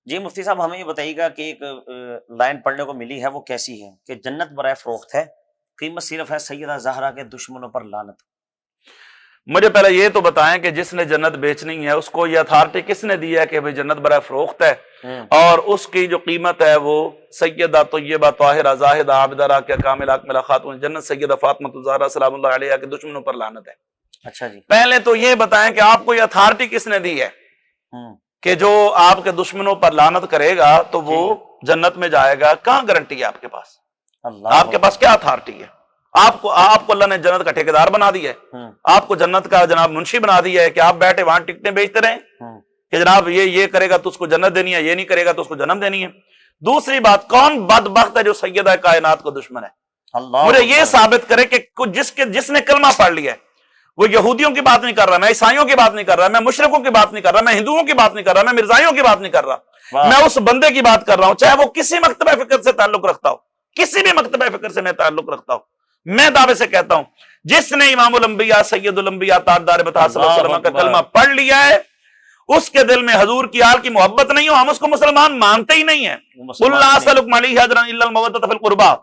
جی مفتی صاحب ہمیں یہ بتائیے گا کہ ایک لائن پڑھنے کو ملی ہے، وہ کیسی ہے کہ جنت برائے فروخت ہے، قیمت صرف ہے سیدہ زہرا کے دشمنوں پر لعنت۔ مجھے پہلے یہ تو بتائیں کہ جس نے جنت بیچنی ہے اس کو یہ اتھارٹی کس نے دی ہے کہ بھئی جنت برائے فروخت ہے، اور اس کی جو قیمت ہے وہ سیدہ طیبہ طاہرہ زاہدہ عابدہ راکعہ کاملہ اکملہ خاتون جنت سیدہ فاطمہ الزہرا سلام اللہ علیہا کے دشمنوں پر لعنت ہے۔ اچھا جی، پہلے تو یہ بتائیں کہ آپ کو یہ اتھارٹی کس نے دی ہے کہ جو آپ کے دشمنوں پر لعنت کرے گا تو وہ جنت میں جائے گا؟ کہاں گارنٹی ہے آپ کے پاس؟ اللہ آپ کے پاس کیا اتھارٹی ہے؟ آپ کو اللہ نے جنت کا ٹھیکیدار بنا دیا ہے، آپ کو جنت کا جناب منشی بنا دیا ہے کہ آپ بیٹھے وہاں ٹکٹیں بیچتے رہیں کہ جناب یہ کرے گا تو اس کو جنت دینی ہے، یہ نہیں کرے گا تو اس کو جنم دینی ہے۔ دوسری بات، کون بدبخت ہے جو سیدہ کائنات کو دشمن ہے؟ اللہ مجھے یہ ثابت کرے کہ جس نے کلمہ پڑھ لیا ہے، وہ یہودیوں کی بات نہیں کر رہا، میں عیسائیوں کی بات نہیں کر رہا، میں مشرکوں کی بات نہیں کر رہا، میں ہندوؤں کی بات نہیں کر رہا، میں مرزائیوں کی بات نہیں کر رہا، میں اس بندے کی بات کر رہا ہوں چاہے وہ کسی مکتبہ فکر سے تعلق رکھتا ہو، کسی بھی مکتبہ فکر سے میں تعلق رکھتا ہوں، میں دعوے سے کہتا ہوں جس نے امام الانبیاء سید الانبیاء تاجدار بطحہ صلی اللہ علیہ وسلم کا کلمہ پڑھ لیا ہے، اس کے دل میں حضور کی آل کی محبت نہیں ہو، ہم اس کو مسلمان مانتے ہی نہیں ہیں۔ قُلْ لَا أَسْأَلُكُمْ عَلَيْهِ أَجْرًا إِلَّا الْمَوَدَّةَ فِي الْقُرْبَى۔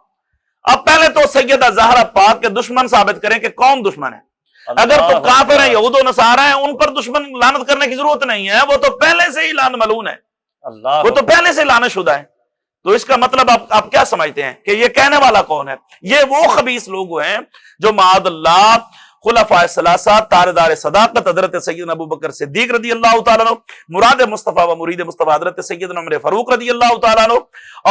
اب پہلے تو سیدہ زہرا پاک کے دشمن ثابت کریں کہ کون دشمن ہے۔ اگر تو کافر ہیں، یہود و نصارہ ہیں، ان پر دشمن لعنت کرنے کی ضرورت نہیں ہے، وہ تو پہلے سے ہی لعن ملعون ہے، وہ تو پہلے سے لعنت شدہ ہے۔ تو اس کا مطلب آپ کیا سمجھتے ہیں کہ یہ کہنے والا کون ہے؟ یہ وہ خبیث لوگ ہیں جو معاذ اللہ خلفائے ثلاثہ تاردار صداقت حضرت سیدنا ابو بکر صدیق رضی اللہ تعالیٰ عنہ، مراد مصطفیٰ و مرید مصطفیٰ حضرت سیدنا عمر فاروق رضی اللہ تعالیٰ عنہ،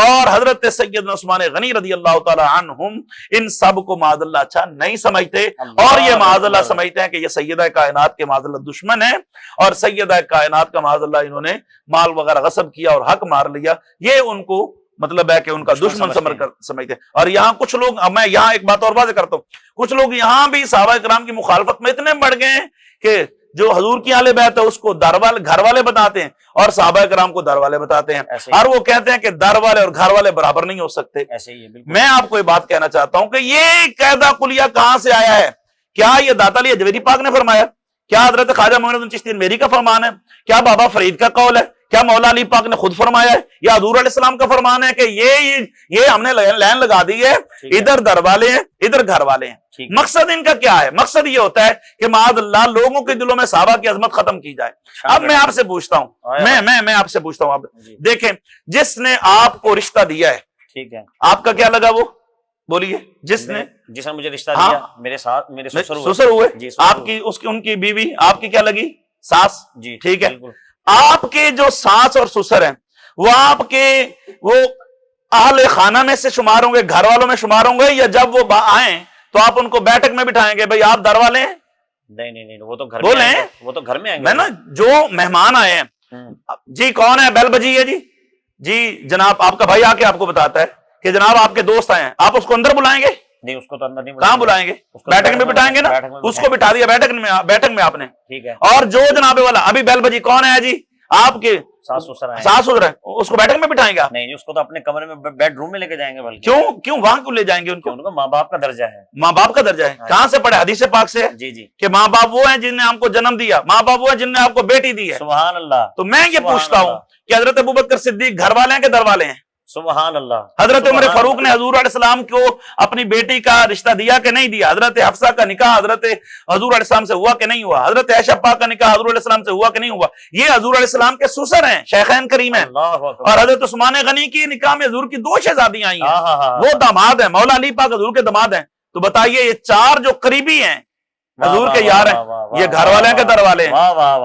اور حضرت سیدنا عثمان غنی رضی اللہ تعالیٰ عنہم، ان سب کو معاذ اللہ اچھا نہیں سمجھتے، اور یہ معاذ اللہ سمجھتے ہیں کہ یہ سیدہ کائنات کے معاذ اللہ دشمن ہیں، اور سیدہ کائنات کا معاذ اللہ انہوں نے مال وغیرہ غصب کیا اور حق مار لیا، یہ ان کو مطلب ہے کہ ان کا دشمن سمجھتے ہیں۔ اور یہاں کچھ لوگ، میں یہاں ایک بات اور واضح کرتا ہوں، کچھ لوگ یہاں بھی صحابہ کرام کی مخالفت میں اتنے بڑھ گئے ہیں کہ جو حضور کی اہل بیت ہے اس کو گھر والے بتاتے ہیں اور صحابہ کرام کو در والے بتاتے ہیں، اور وہ کہتے ہیں کہ در والے اور گھر والے برابر نہیں ہو سکتے۔ میں آپ کو یہ بات کہنا چاہتا ہوں کہ یہ قاعدہ کلیہ کہاں سے آیا ہے؟ کیا یہ داتا علی اجویری پاک نے فرمایا؟ کیا حضرت خواجہ معین الدین چشتی میری کا فرمان ہے؟ کیا بابا فرید کا قول ہے؟ کیا مولا علی پاک نے خود فرمایا ہے؟ یا حضور علیہ السلام کا فرمان ہے کہ یہ ہم نے لائن لگا دی ہے، ادھر در والے ہیں ادھر گھر والے ہیں؟ مقصد ان کا کیا ہے؟ مقصد یہ ہوتا ہے کہ معاذ اللہ لوگوں کے دلوں میں صحابہ کی عظمت ختم کی جائے۔ اب میں آپ سے پوچھتا ہوں، میں آپ سے پوچھتا ہوں، آپ دیکھیں جس نے آپ کو رشتہ دیا ہے، ٹھیک ہے، آپ کا کیا لگا؟ وہ بولیے، جس نے مجھے رشتہ دیا، میرے ساتھ میرے سسر ہوئے، آپ کی ان کی بیوی آپ کی کیا لگی؟ ساس، جی ٹھیک ہے۔ آپ کے جو ساس اور سسر ہیں وہ آپ کے وہ اہل خانہ میں سے شمار ہوں گے، گھر والوں میں شمار ہوں گے، یا جب وہ آئیں تو آپ ان کو بیٹھک میں بٹھائیں گے بھئی آپ در والے ہیں؟ نہیں، وہ تو گھر میں آئیں گے، وہ تو گھر میں آئیں گے نا۔ جو مہمان آئے ہیں، جی کون ہے؟ بیل بجی ہے جی جناب آپ کا بھائی آ کے آپ کو بتاتا ہے کہ جناب آپ کے دوست آئے ہیں، آپ اس کو اندر بلائیں گے؟ نہیں، اس کو تو اندر نہیں، کہاں بلائیں گے؟ بیٹھک میں بٹھائیں گے نا، اس کو بٹھا دیا بیٹھک میں آپ نے، ٹھیک ہے۔ اور جو جناب والا ابھی بیل بجی کون ہے جی؟ آپ کے ساس سسر ہے، اس کو بیٹھک میں بٹھائیں گے؟ نہیں، اس کو تو اپنے کمرے میں بیڈ روم میں لے کے جائیں گے۔ بلکہ کیوں وہاں کیوں لے جائیں گے ان کو؟ ماں باپ کا درجہ ہے، ماں باپ کا درجہ ہے۔ کہاں سے پڑھے؟ حدیث پاک سے جی کہ ماں باپ وہ ہیں جن نے ہم کو جنم دیا، ماں باپ وہ ہیں جن نے آپ کو بیٹی دی ہے۔ سبحان اللہ۔ تو میں یہ پوچھتا ہوں کہ حضرت ابوبکر صدیق گھر والے ہیں کہ در والے ہیں؟ سبحان اللہ۔ حضرت عمر فاروق نے حضور علیہ السلام کو اپنی بیٹی کا رشتہ دیا کہ نہیں دیا؟ حضرت حفصہ کا نکاح حضرت حضور علیہ السلام سے ہوا کہ نہیں ہوا؟ حضرت عائشہ پاک کا نکاح حضور علیہ السلام سے ہوا کہ نہیں ہوا؟ یہ حضور علیہ السلام کے سسر ہیں، شیخین کریم ہیں۔ اور حضرت عثمان غنی کی نکاح میں حضور کی 2 شہزادیاں آئی ہیں، وہ داماد ہیں، مولا علی پاک حضور کے داماد ہیں۔ تو بتائیے یہ 4 جو قریبی ہیں حضور کے یار ہیں، یہ گھر والے ہیں کہ در والے ہیں؟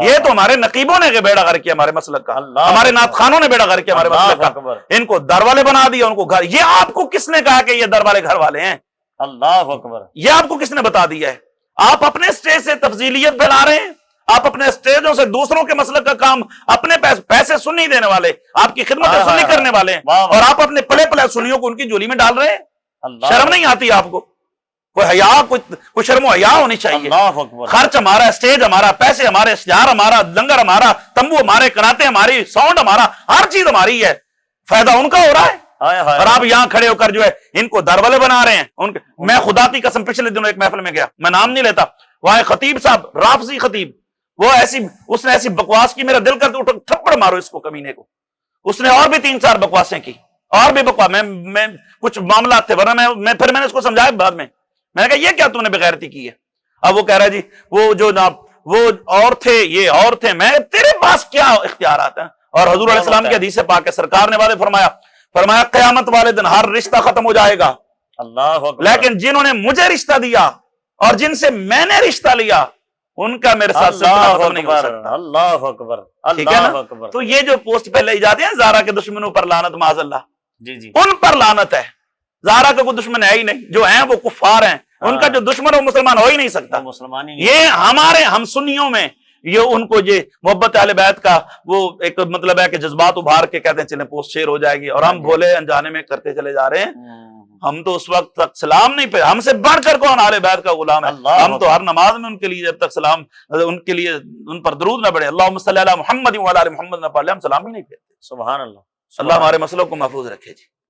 یہ تو ہمارے نقیبوں نے بیڑا غرق کیا ہمارے مسلک کا، ہمارے نعت خانوں نے بیڑا غرق کیا ہمارے مسلک کا، ان کو در والے بنا دیا، ان کو گھر۔ یہ آپ کو کس نے کہا کہ یہ در والے گھر والے ہیں؟ اللہ اکبر۔ یہ آپ کو کس نے بتا دیا ہے؟ آپ اپنے اسٹیج سے تفضیلیت پھیلا رہے ہیں، آپ اپنے اسٹیجوں سے دوسروں کے مسلک کا کام، اپنے پیسے سنی دینے والے، آپ کی خدمت سنی کرنے والے ہیں، اور آپ اپنے پلے پلے سنیوں کو ان کی جولی میں ڈال رہے ہیں۔ شرم نہیں آتی آپ کو؟ کوئی حیا، کوئی شرم و حیا ہونی چاہیے۔ خرچ ہمارا، اسٹیج ہمارا، پیسے ہمارے، اشتہار ہمارا، لنگر ہمارا، تمبو ہمارے، کناتے ہماری، ساؤنڈ ہمارا، ہر چیز ہماری ہے، فائدہ ان کا ہو رہا ہے، اور آپ یہاں کھڑے ہو کر جو ہے ان کو در والے بنا رہے ہیں۔ میں خدا کی قسم پچھلے دنوں ایک محفل میں گیا، میں نام نہیں لیتا، وہاں خطیب صاحب، رافضی خطیب، وہ اس نے ایسی بکواس کی، میرا دل کرتا تھپڑ مارو اس کو، کمینے کو۔ اس نے اور بھی 3-4 بکواسیں کی، اور بھی بکواس، میں کچھ معاملات تھے، ورنہ پھر میں نے اس کو سمجھایا بعد میں نے کہا یہ کیا تم نے بغیرتی کی ہے؟ اب وہ کہہ رہا ہے جی وہ جو وہ اور تھے، یہ اور تھے، میں تیرے پاس کیا اختیارات ہیں؟ اور حضور علیہ السلام کی حدیث پاک ہے، سرکار نے وعدے فرمایا قیامت والے دن ہر رشتہ ختم ہو جائے گا، اللہ اکبر، لیکن جنہوں نے مجھے رشتہ دیا اور جن سے میں نے رشتہ لیا ان کا میرے ساتھ سلسلہ ختم نہیں ہو سکتا۔ اللہ اکبر، ٹھیک ہے اللہ نا؟ اکبر۔ تو یہ جو پوسٹ پہ لے جاتے ہیں زہرا کے دشمنوں پر لعنت معاذ اللہ، جی جی، ان پر لعنت ہے۔ زہرا کا کوئی دشمن ہے ہی نہیں، جو ہیں وہ کفار ہیں، ان کا جو دشمن ہے وہ مسلمان ہو ہی نہیں سکتا۔ مسلمان ہی نہیں، یہ ہم سنیوں میں یہ ان کو یہ محبت اہل بیت کا وہ ایک مطلب ہے کہ جذبات ابھار کے کہتے ہیں چلیں پوسٹ شیئر ہو جائے گی، اور ہم بھولے انجانے میں کرتے چلے جا رہے ہیں۔ ہم تو اس وقت تک سلام نہیں پہ، ہم سے بڑھ کر کون اہل بیت کا غلام ہے؟ ہم تو ہر نماز میں ان کے لیے جب تک سلام، ان کے لیے ان پر درود نہ پڑھے، اللہم صلی علی محمد وعلی آل محمد نہ پڑھ لے، ہم سلام ہی نہیں پھیرتے۔ سبحان اللہ، اللہ ہمارے مسئلوں کو محفوظ رکھے جی۔